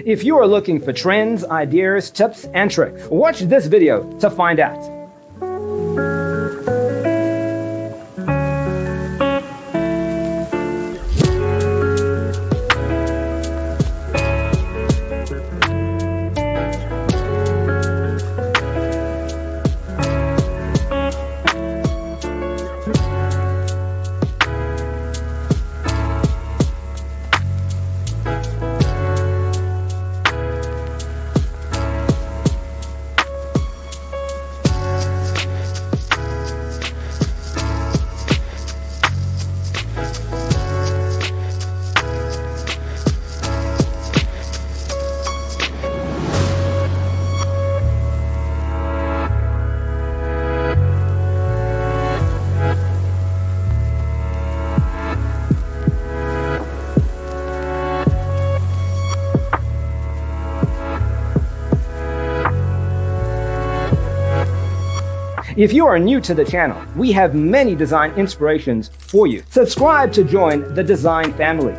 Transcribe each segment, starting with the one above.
If you are looking for trends, ideas, tips, and tricks, watch this video to find out. If you are new to the channel, we have many design inspirations for you. Subscribe to join the design family.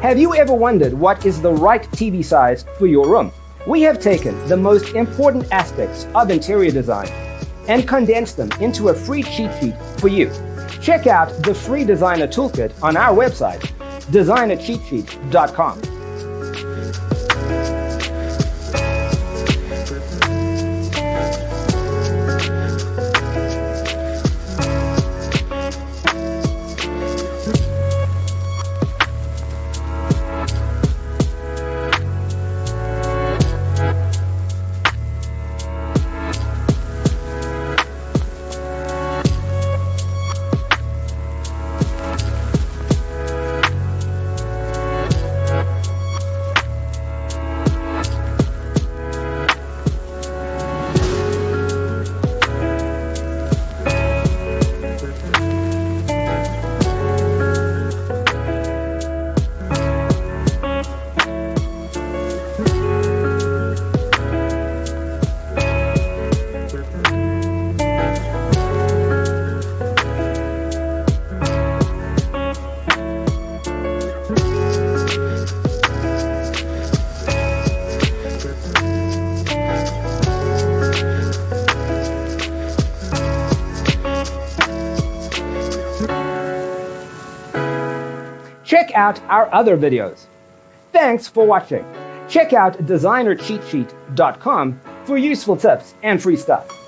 Have you ever wondered what is the right TV size for your room? We have taken the most important aspects of interior design and condensed them into a free cheat sheet for you. Check out the free designer toolkit on our website, designercheatsheet.com. Check out our other videos. Thanks for watching. Check out designercheatsheet.com for useful tips and free stuff.